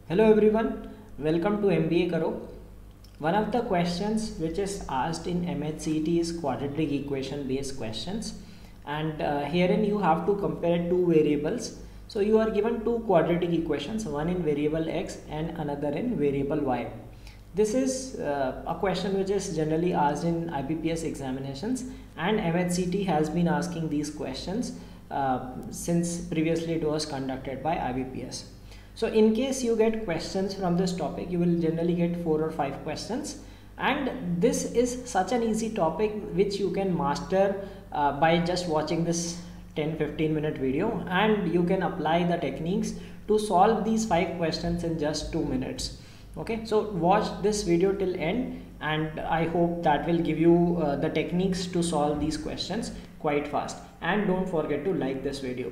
Hello everyone, welcome to MBA Karo. One of the questions which is asked in MHCT is quadratic equation based questions, and herein you have to compare two variables. So you are given two quadratic equations, one in variable x and another in variable y. This is a question which is generally asked in IBPS examinations, and MHCT has been asking these questions since previously it was conducted by IBPS. So in case you get questions from this topic, you will generally get 4 or 5 questions, and this is such an easy topic which you can master by just watching this 10-15 minute video, and you can apply the techniques to solve these 5 questions in just 2 minutes. Okay, so watch this video till end, and I hope that will give you the techniques to solve these questions quite fast. And don't forget to like this video.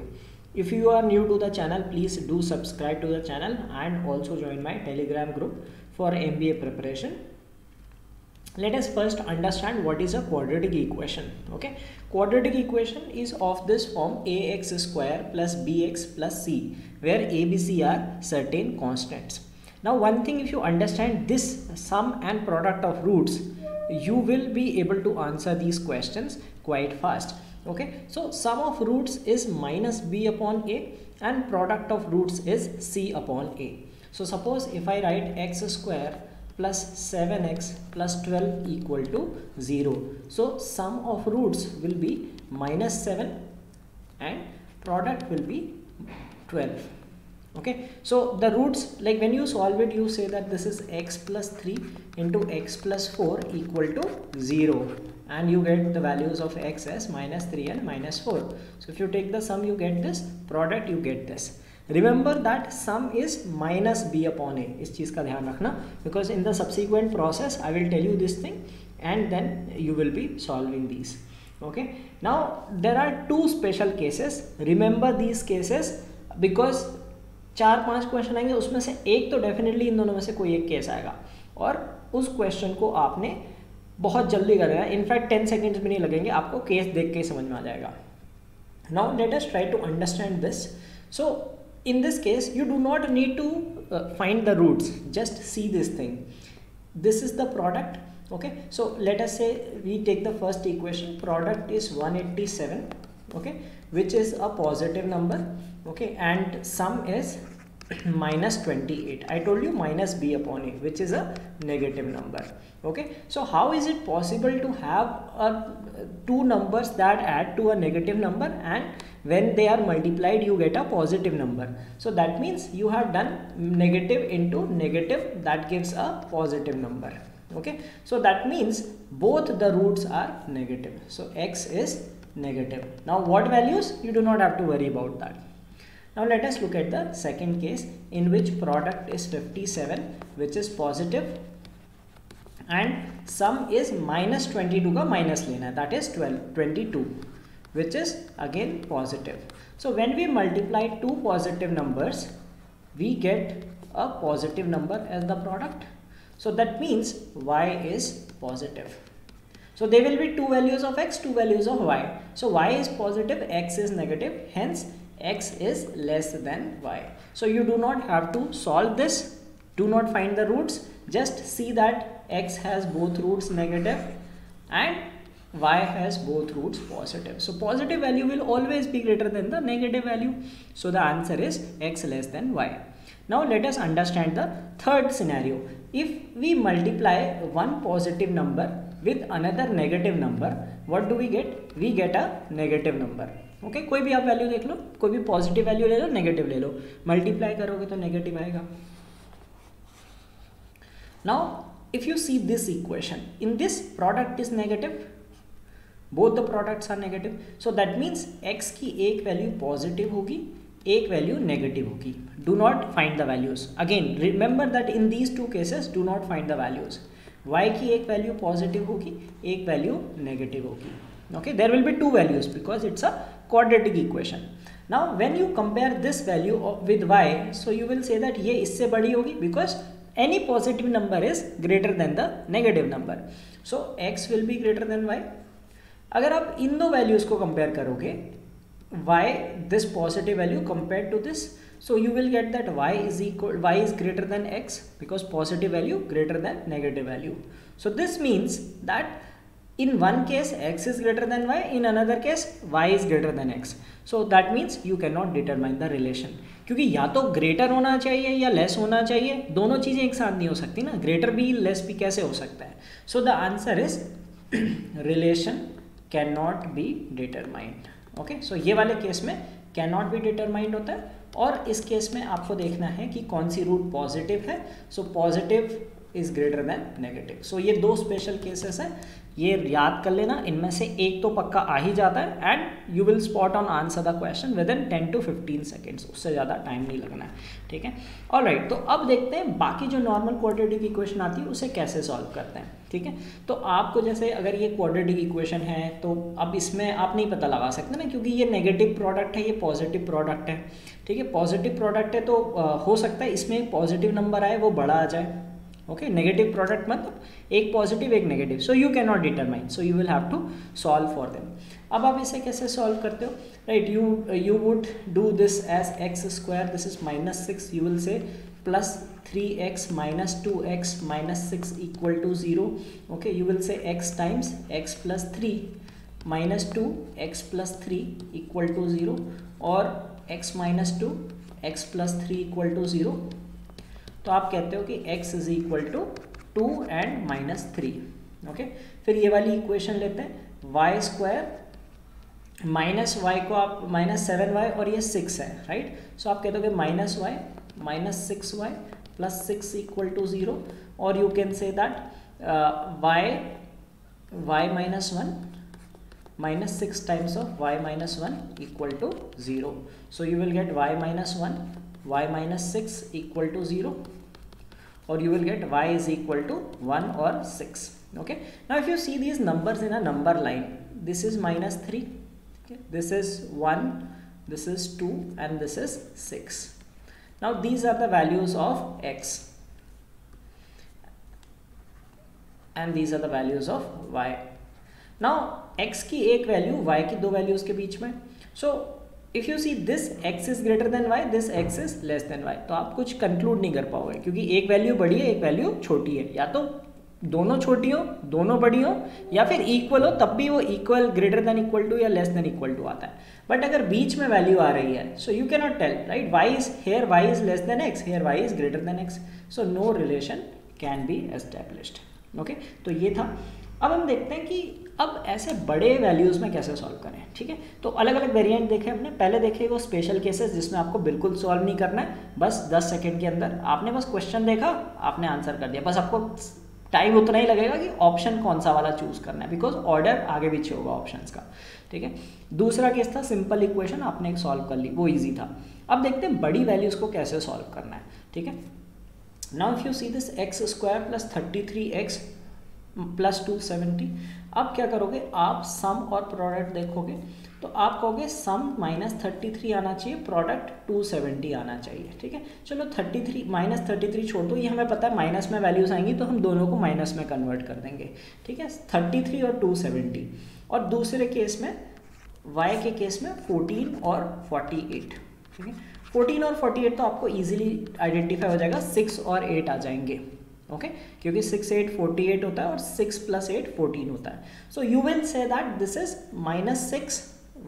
If you are new to the channel, please do subscribe to the channel and also join my Telegram group for MBA preparation. Let us first understand what is a quadratic equation. Okay, quadratic equation is of this form: ax square plus bx plus c, where a, b, c are certain constants. Now one thing, if you understand this sum and product of roots, you will be able to answer these questions quite fast. Okay, so sum of roots is minus b upon a and product of roots is c upon a. So suppose if I write x square plus 7x plus 12 equal to 0. So sum of roots will be minus 7 and product will be 12. Okay, so the roots, like when you solve it, you say that this is x plus 3 into x plus 4 equal to 0, and you get the values of x as minus 3 and minus 4. So if you take the sum, you get this, product you get this. Remember that sum is minus b upon a. इस चीज़ का ध्यान रखना, because in the subsequent process I will tell you this thing and then you will be solving these. Okay, now there are two special cases. Remember these cases because 4-5 question आएंगे, उसमें से एक तो definitely in दोनों में से कोई एक केस आएगा और उस क्वेश्चन को आपने बहुत जल्दी करना है. इनफैक्ट 10 सेकेंड्स भी नहीं लगेंगे, आपको केस देख के ही समझ में आ जाएगा. Now let us try to understand this. So in this case you do not need to find the roots, just see this thing. This is the product. Okay, so let us say we take the first equation. Product is 187, okay, which is a positive number. Okay, and sum is minus 28. I told you minus b upon a, which is a negative number. Okay, so how is it possible to have two numbers that add to a negative number, and when they are multiplied you get a positive number? So that means you have done negative into negative, that gives a positive number. Okay, so that means both the roots are negative, so x is negative. Now what values? You do not have to worry about that. Now let us look at the second case, in which product is 57, which is positive, and sum is minus 22 का minus लेना है, that is 22, which is again positive. So when we multiply two positive numbers, we get a positive number as the product. So that means y is positive. So there will be two values of x, two values of y. So y is positive, x is negative, hence x is less than y. So you do not have to solve this, do not find the roots, just see that x has both roots negative and y has both roots positive. So positive value will always be greater than the negative value. So the answer is x less than y. Now let us understand the third scenario. If we multiply one positive number with another negative number, what do we get? We get a negative number. Okay, कोई भी आप value देख लो, कोई भी positive value ले लो, negative ले लो, multiply करोगे तो नेगेटिव आएगा. Now if you see this equation, in this product is negative, both the products are negative. So that means x की एक वैल्यू पॉजिटिव होगी, एक वैल्यू नेगेटिव होगी. Do not find the values. Again remember that in these two cases do not find the values. y की एक value positive होगी, एक value negative होगी. Okay, there will be two values because it's a quadratic equation. Now when you compare this value with y, so you will say that ये इससे बड़ी होगी because any positive number is greater than the negative number. So x will be greater than y. अगर आप इन दो values को compare करोगे, y this positive value compared to this, So you will get that y is greater than x because positive value greater than negative value. So this means that in one case x is greater than y, in another case y is greater than x. So that means you cannot determine the relation, क्योंकि या तो greater होना चाहिए या less होना चाहिए, दोनों चीज़ें एक साथ नहीं हो सकती ना, ग्रेटर भी लेस भी कैसे हो सकता है. So the answer is relation can not be determined. Okay, so ये वाले केस में कैन नॉट बी डिटरमाइंड होता है, और इस केस में आपको देखना है कि कौन सी रूट पॉजिटिव है. So positive is greater than negative. So ये दो स्पेशल केसेस हैं, ये याद कर लेना, इनमें से एक तो पक्का आ ही जाता है and you will spot on answer the question with in 10 to 15 seconds, उससे ज़्यादा टाइम नहीं लगना है. ठीक है, ऑलराइट. तो अब देखते हैं बाकी जो नॉर्मल क्वाड्रेटिक इक्वेशन आती है उसे कैसे सॉल्व करते हैं. ठीक है, तो आपको जैसे अगर ये क्वाड्रेटिक इक्वेशन है तो अब इसमें आप नहीं पता लगा सकते ना, क्योंकि ये नेगेटिव प्रोडक्ट है, ये पॉजिटिव प्रोडक्ट है. ठीक है, पॉजिटिव प्रोडक्ट है तो हो सकता है इसमें एक पॉजिटिव नंबर आए वो बड़ा आ जाए. ओके, नेगेटिव प्रोडक्ट मतलब एक पॉजिटिव एक negative. So you can not determine, so you will have to solve for them. अब आप इसे कैसे सॉल्व करते हो, right. You would do this as X square, this is -6, you will say plus 3x minus 2x minus 6 equal to 0. Okay, you will say x times x plus 3 minus 2 x plus 3 equal to 0, or x minus 2 x plus 3 equal to 0. तो आप कहते हो कि x is equal to 2 and minus 3. Okay, फिर ये वाली equation लेते हैं, y स्क्वायर माइनस y को आप -7y और ये 6 है, राइट. सो आप कहते हो कि -y minus 6y plus 6 equal to 0, or you can say that y minus 1 minus 6 times of y minus 1 equal to 0. So you will get y minus 1 y minus 6 equal to 0, or you will get y is equal to 1 or 6. Okay, now if you see these numbers in a number line, this is -3, okay, this is 1, this is 2 and this is 6. Now these are the values of x and these are the values of y. Now x की एक value y की दो values के बीच में. So if you see this x is greater than y, this x is less than y, तो आप कुछ conclude नहीं कर पाओगे, क्योंकि एक वैल्यू बड़ी है एक वैल्यू छोटी है. या तो दोनों छोटी हो दोनों बड़ी हो, या फिर इक्वल हो तब भी वो equal greater than equal to या लेस देन इक्वल टू आता है. बट अगर बीच में वैल्यू आ रही है, so you can not tell, right. Y is here Y is less than X, here Y is greater than X, so no relation can be established. Okay, तो ये था. अब हम देखते हैं कि अब ऐसे बड़े वैल्यूज़ में कैसे सॉल्व करें. ठीक है, तो अलग अलग वेरिएंट देखे हमने. पहले देखे वो स्पेशल केसेस जिसमें आपको बिल्कुल सॉल्व नहीं करना है, बस 10 सेकेंड के अंदर आपने बस क्वेश्चन देखा, आपने आंसर कर दिया. बस आपको टाइम उतना ही लगेगा कि ऑप्शन कौन सा वाला चूज करना है, बिकॉज ऑर्डर आगे पीछे होगा ऑप्शंस का. ठीक है, दूसरा केस था सिंपल इक्वेशन, आपने एक सॉल्व कर ली, वो इजी था. अब देखते हैं बड़ी वैल्यूज को कैसे सॉल्व करना है. ठीक है, now if you see this x square plus 33x plus 270. अब क्या करोगे, आप सम और प्रोडक्ट देखोगे तो आप कहोगे सम -33 आना चाहिए, प्रोडक्ट 270 आना चाहिए. ठीक है, चलो 33 -33 छोड़ दो, ये हमें पता है माइनस में वैल्यूज आएंगी तो हम दोनों को माइनस में कन्वर्ट कर देंगे. ठीक है, 33 और 270. और दूसरे केस में y के केस में 14 और 48. ठीक है, 14 और 48 तो आपको इजीली आइडेंटिफाई हो जाएगा, 6 और 8 आ जाएंगे. ओके, क्योंकि 6 8 48 होता है और 6 + 8 14 होता है. So you will say that this is -6,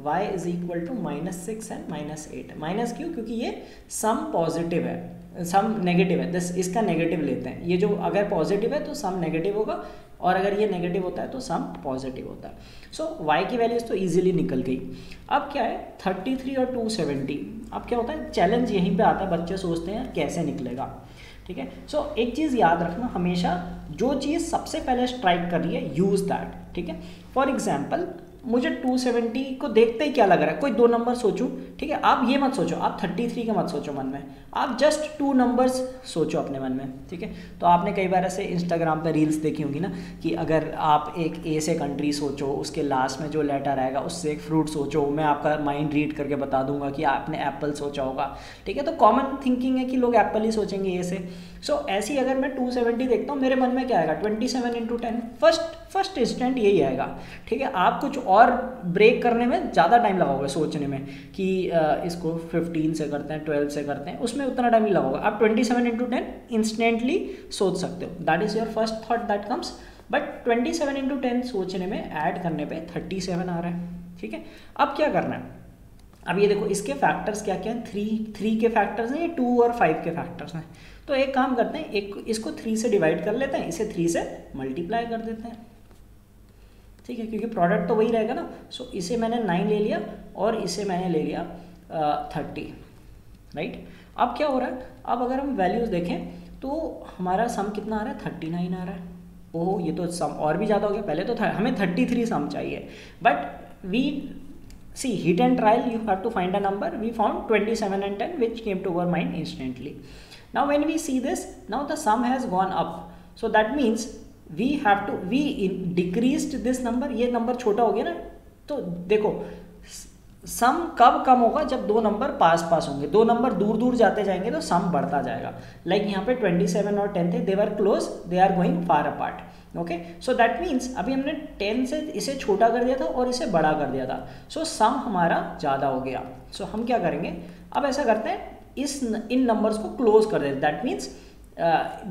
y is equal to -6 and -8. Minus क्यों, क्योंकि ये सम पॉजिटिव है, सम नेगेटिव है, दिस इसका नेगेटिव लेते हैं. ये जो अगर पॉजिटिव है तो सम नेगेटिव होगा, और अगर ये नेगेटिव होता है तो सम पॉजिटिव होता है. सो y की वैल्यूज तो इजीली निकल गई. अब क्या है 33 और 270. अब क्या होता है, चैलेंज यहीं पे आता है, बच्चे सोचते हैं कैसे निकलेगा. ठीक है, सो एक चीज़ याद रखना, हमेशा जो चीज़ सबसे पहले स्ट्राइक कर रही है यूज़ दैट. ठीक है, फॉर एग्जाम्पल मुझे 270 को देखते ही क्या लग रहा है, कोई दो नंबर सोचूं. ठीक है, आप ये मत सोचो, आप 33 का मत सोचो मन में, आप जस्ट 2 नंबर्स सोचो अपने मन में. ठीक है, तो आपने कई बार ऐसे इंस्टाग्राम पे रील्स देखी होंगी ना, कि अगर आप एक ए से कंट्री सोचो, उसके लास्ट में जो लेटर आएगा उससे एक फ्रूट सोचो, मैं आपका माइंड रीड करके बता दूंगा कि आपने एप्पल सोचा होगा. ठीक है, तो कॉमन थिंकिंग है कि लोग एप्पल ही सोचेंगे ए से. सो ऐसी अगर मैं 270 देखता हूँ, मेरे मन में क्या आएगा, 27 × 10, फर्स्ट इंस्टेंट यही आएगा. ठीक है, आप कुछ और ब्रेक करने में ज़्यादा टाइम लगाओगे सोचने में कि इसको 15 से करते हैं, 12 से करते हैं, उसमें उतना टाइम नहीं लगाओगे। आप 27 इंटू 10 इंस्टेंटली सोच सकते हो, that is your first thought that comes. But 27 into 10 सोचने में ऐड करने पे 37 आ रहा है, ठीक है। अब क्या करना है, अब ये देखो इसके फैक्टर्स क्या क्या हैं, 3 के फैक्टर्स हैं, ये 2 और 5 के फैक्टर्स हैं। तो एक काम करते हैं, एक इसको 3 से डिवाइड कर लेते हैं, इसे 3 से मल्टीप्लाई कर देते हैं, ठीक है, क्योंकि प्रोडक्ट तो वही रहेगा ना। सो इसे मैंने 9 ले लिया और इसे मैंने ले लिया 30, राइट। अब क्या हो रहा है, अब अगर हम वैल्यूज़ देखें तो हमारा सम कितना आ रहा है, 39 आ रहा है। ओह, ये तो सम और भी ज़्यादा हो गया, पहले तो था हमें 33 सम चाहिए, but we see hit and trial, you have to find a number. We found 27 and 10 which came to our mind instantly. Now when we see this, now the sum has gone up, so that means we decreased this number. ये number छोटा हो गया ना, तो देखो सम कब कम होगा, जब दो नंबर पास पास होंगे, दो नंबर दूर दूर जाते जाएंगे तो सम बढ़ता जाएगा। लाइक यहाँ पे 27 और 10 थे, they were close, they are going far apart, okay. So that means अभी हमने 10 से इसे छोटा कर दिया था और इसे बड़ा कर दिया था, सो सम हमारा ज़्यादा हो गया। सो हम क्या करेंगे, अब ऐसा करते हैं, इन नंबर्स को क्लोज कर देते, that means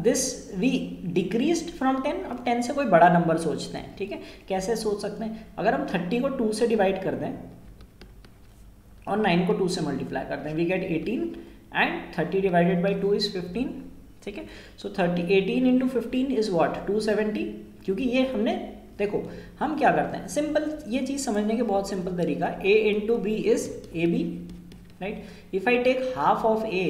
this we decreased from 10, अब 10 से कोई बड़ा नंबर सोचते हैं, ठीक है। कैसे सोच सकते हैं, अगर हम 30 को 2 से डिवाइड कर दें और 9 को 2 से मल्टीप्लाई करते हैं, we get 18 and 30 divided by 2 is 15, ठीक है। सो 18 इंटू 15 इज व्हाट, 270, क्योंकि ये हमने देखो हम क्या करते हैं, सिंपल ये चीज़ समझने के बहुत सिंपल तरीका, a into b is a b, right. If I take half of a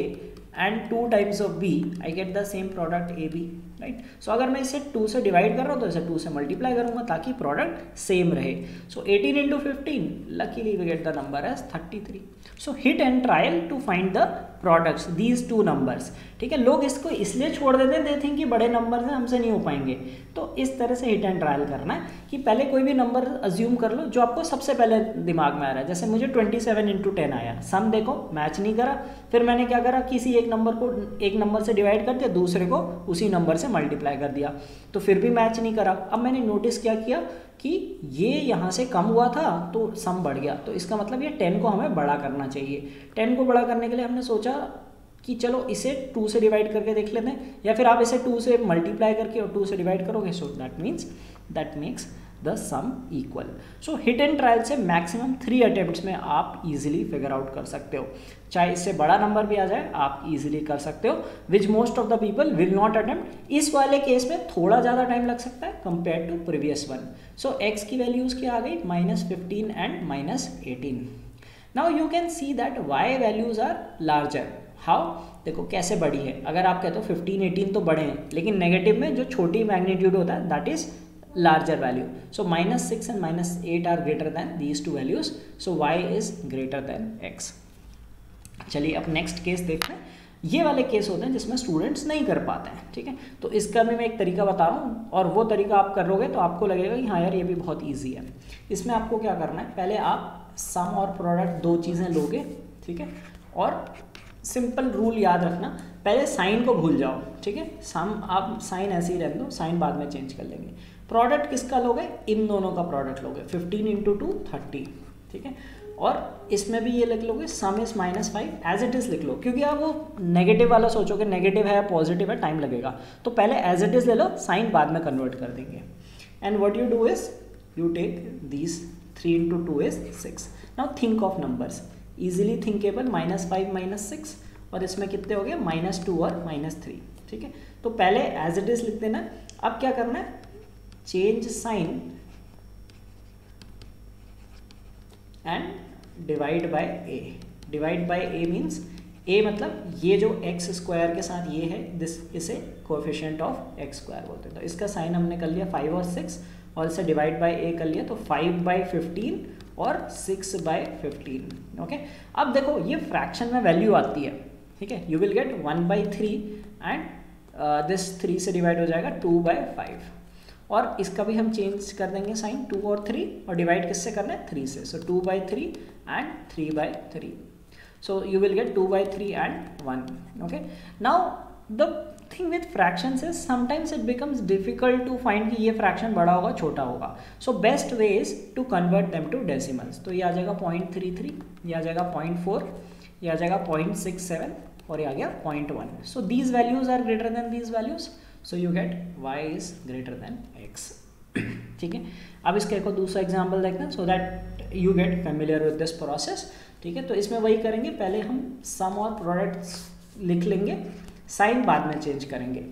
and 2 times of b, I get the same product a b, right. So अगर मैं इसे 2 से डिवाइड कर रहा हूँ तो इसे 2 से मल्टीप्लाई करूँगा ताकि प्रोडक्ट सेम रहे। So 18 into 15, luckily we get the number as 33। So hit and trial to find the products these 2 numbers, ठीक है। लोग इसको इसलिए छोड़ देते हैं, दे थिंक कि बड़े नंबर हैं हमसे नहीं हो पाएंगे, तो इस तरह से हिट एंड ट्रायल करना है कि पहले कोई भी नंबर अज्यूम कर लो जो आपको सबसे पहले दिमाग में आ रहा है। जैसे मुझे 27 इंटू 10 आया, सम देखो मैच नहीं करा, फिर मैंने क्या करा, किसी एक नंबर से डिवाइड कर दिया, दूसरे को उसी नंबर से मल्टीप्लाई कर दिया, तो फिर भी मैच नहीं करा। अब मैंने नोटिस क्या किया कि ये यहाँ से कम हुआ था तो सम बढ़ गया, तो इसका मतलब ये 10 को हमें बड़ा करना चाहिए। 10 को बड़ा करने के लिए हमने सोचा कि चलो इसे 2 से डिवाइड करके देख लेते हैं, या फिर आप इसे 2 से मल्टीप्लाई करके और 2 से डिवाइड करोगे, so that makes the sum equal. So hit and trial से मैक्सिमम 3 अटेम्प्ट्स में आप इजीली फिगर आउट कर सकते हो, चाहे इससे बड़ा नंबर भी आ जाए आप इजीली कर सकते हो, which most of the people will not attempt. इस वाले केस में थोड़ा ज़्यादा टाइम लग सकता है compare to previous one. So x की वैल्यूज़ क्या आ गई, -15 and -18। Now you can see that y values are larger. How, देखो कैसे बड़ी है, अगर आप कहते हो 15 18 तो बड़े हैं, लेकिन नेगेटिव में जो छोटी मैग्नीट्यूड होता है that is larger value. So -6 and -8 are greater than these two values, so y is greater than x. चलिए अब नेक्स्ट केस देखते हैं। ये वाले केस होते हैं जिसमें स्टूडेंट्स नहीं कर पाते हैं, ठीक है। तो इस करने में एक तरीका बता रहा हूँ, और वो तरीका आप करोगे तो आपको लगेगा कि हाँ यार ये भी बहुत ईजी है। इसमें आपको क्या करना है, पहले आप सम और प्रोडक्ट 2 चीज़ें लोगे, ठीक है, और सिंपल रूल याद रखना, पहले साइन को भूल जाओ, ठीक है। सम आप साइन ऐसे ही रहने दो, साइन बाद में चेंज कर लेंगे। प्रोडक्ट किसका लोगे, इन दोनों का प्रोडक्ट लोगे, 15 इंटू 2 30, ठीक है। और इसमें भी ये लिख लोगे sum is -5, as it is लिख लो, क्योंकि आप वो नेगेटिव वाला सोचोगे, नेगेटिव है पॉजिटिव है टाइम लगेगा, तो पहले एज इट इज़ ले लो, साइन बाद में कन्वर्ट कर देंगे। And what you do is you take these 3 into 2 is 6। Now think of numbers, easily thinkable, -5 -6, और इसमें कितने हो गए, -2 और -3, ठीक है। तो पहले एज इट इज़ लिख देना। अब क्या करना है, change sign and divide by a. Divide by a means a मतलब ये जो एक्स स्क्वायर के साथ ये है, दिस इसे कोएफिशिएंट ऑफ एक्स स्क्वायर बोलते हैं। तो इसका साइन हमने कर लिया 5 और 6, और इसे डिवाइड बाय ए कर लिया, तो 5/15 और 6/15, ओके। अब देखो ये फ्रैक्शन में वैल्यू आती है, ठीक है। You will get 1/3 and this 3 से डिवाइड हो जाएगा 2/5, और इसका भी हम चेंज कर देंगे साइन, 2 और 3, और डिवाइड किससे करना है, 3 से, सो 2/3 and 3/3, so you will get 2/3 and 1, okay. Now the thing with fractions is sometimes it becomes difficult to find कि ये फ्रैक्शन बड़ा होगा छोटा होगा. So best way is to convert them to decimals. तो ये आ जाएगा 0.33, ये आ जाएगा 0.4, ये आ जाएगा 0.67 और ये आ गया 0.1. So these values are greater than these values, so you get y is greater than x. ठीक है, अब इसका एक और दूसरा एग्जाम्पल देखते हैं so that you get familiar with this process. ठीक है, तो इसमें वही करेंगे, पहले हम सम और प्रोडक्ट्स लिख लेंगे, साइन बाद में चेंज करेंगे.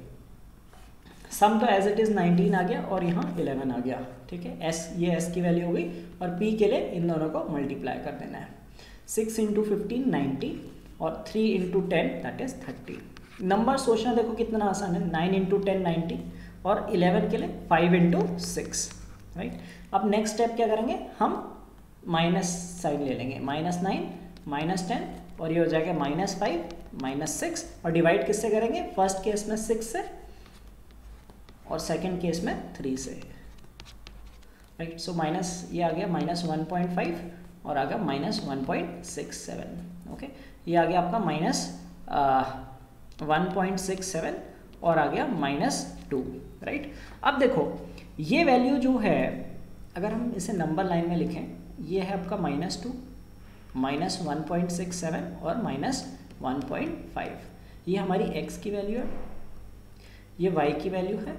सम तो एज इट इज 19 आ गया और यहाँ 11 आ गया. ठीक है, s ये s की वैल्यू हो गई और p के लिए इन दोनों को मल्टीप्लाई कर देना है. 6 इंटू 15 90 और 3 इंटू 10 दैट इज 30. नंबर सोचना देखो कितना आसान है. 9 इंटू 10 90 और 11 के लिए 5 इंटू 6. राइट, अब नेक्स्ट स्टेप क्या करेंगे, हम माइनस साइन ले लेंगे. -9 -10 और ये हो जाएगा -5 -6 और डिवाइड किससे करेंगे, फर्स्ट केस में 6 से और सेकंड केस में 3 से. राइट, सो माइनस ये आ गया -1.5 और आ गया -1.67. ओके, ये आ गया आपका -1.67 और आ गया -2. राइट, अब देखो ये वैल्यू जो है अगर हम इसे नंबर लाइन में लिखें, ये है आपका -2 -1.67 और -1.5. ये हमारी x की वैल्यू है, ये y की वैल्यू है.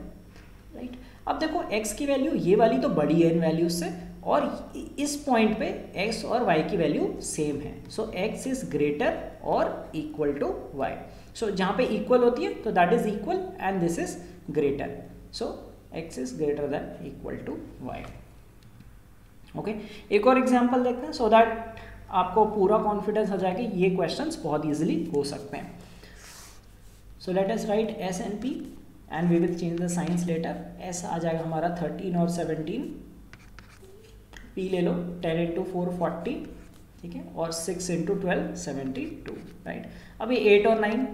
राइट, अब देखो x की वैल्यू ये वाली तो बड़ी है इन वैल्यूज से और इस पॉइंट पे x और y की वैल्यू सेम है. सो x इज ग्रेटर और इक्वल टू y. सो जहाँ पे इक्वल होती है तो that is equal and this is greater. So x is greater than equal to y. Okay, एक और एग्जांपल देखते हैं सो दैट आपको पूरा कॉन्फिडेंस हो जाएगा ये क्वेश्चंस बहुत इजीली हो सकते हैं. So let us write s and p and we will change the signs letter. s आ जाएगा हमारा 13 और 17, p ले लो 10 इंटू 4 40. ठीक है, और 6 इंटू 12 72. राइट, अभी 8 और 9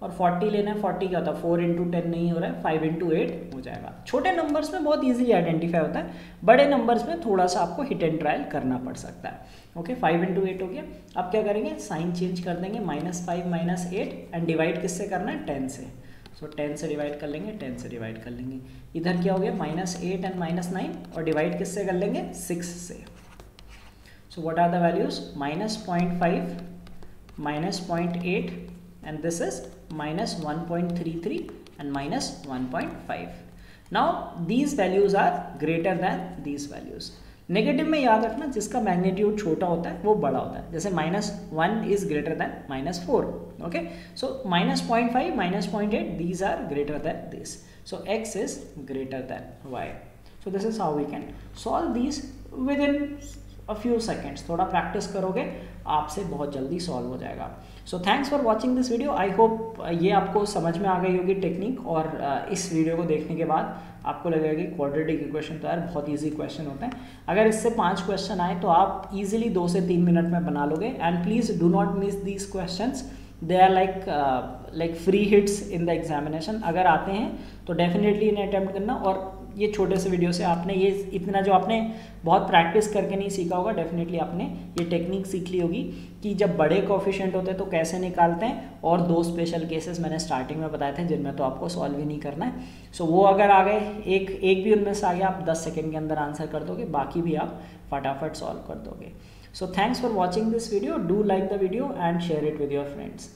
और 40 लेना है. 40 क्या होता है, 4 इंटू 10 नहीं हो रहा है, 5 इंटू 8 हो जाएगा. छोटे नंबर्स में बहुत इजीली आइडेंटिफाई होता है, बड़े नंबर्स में थोड़ा सा आपको हिट एंड ट्रायल करना पड़ सकता है. ओके, 5 इंटू 8 हो गया. अब क्या करेंगे, साइन चेंज कर देंगे, -5 -8 एंड डिवाइड किससे करना है, 10 से. सो 10 से डिवाइड कर लेंगे, 10 से डिवाइड कर लेंगे. इधर क्या हो गया, -8 एंड -9 और डिवाइड किससे कर लेंगे, 6 से. So what are the values, -0.5 -0.8 and this is -1.33 and -1.5. now these values are greater than these values. Negative में याद रखना जिसका मैग्नीट्यूड छोटा होता है वो बड़ा होता है. जैसे -1 is greater then -4. Okay, so -0.5 -0.8 these are greater than this. so x is greater than y. so this is how we can solve these within a few seconds. थोड़ा प्रैक्टिस करोगे आपसे बहुत जल्दी सॉल्व हो जाएगा. So thanks for watching this video. I hope ये आपको समझ में आ गई होगी टेक्निक और इस वीडियो को देखने के बाद आपको लगेगा कि क्वाड्रेटिक इक्वेशन तो यार बहुत इजी क्वेश्चन होता है. अगर इससे 5 क्वेश्चन आए तो आप इजीली 2 से 3 मिनट में बना लोगे. And please do not miss these questions, they are like free hits in the examination. अगर आते हैं तो डेफिनेटली इन्हें अटैम्प्ट करना. और ये छोटे से वीडियो से आपने ये इतना जो आपने बहुत प्रैक्टिस करके नहीं सीखा होगा, डेफिनेटली आपने ये टेक्निक सीख ली होगी कि जब बड़े कोफिशिएंट होते हैं तो कैसे निकालते हैं. और 2 स्पेशल केसेस मैंने स्टार्टिंग में बताए थे जिनमें तो आपको सॉल्व ही नहीं करना है. सो वो अगर आ गए, एक भी उनमें से आ गया, आप 10 सेकेंड के अंदर आंसर कर दोगे, बाकी भी आप फटाफट सॉल्व कर दोगे. So thanks for watching this video. Do like the video and share it with your friends.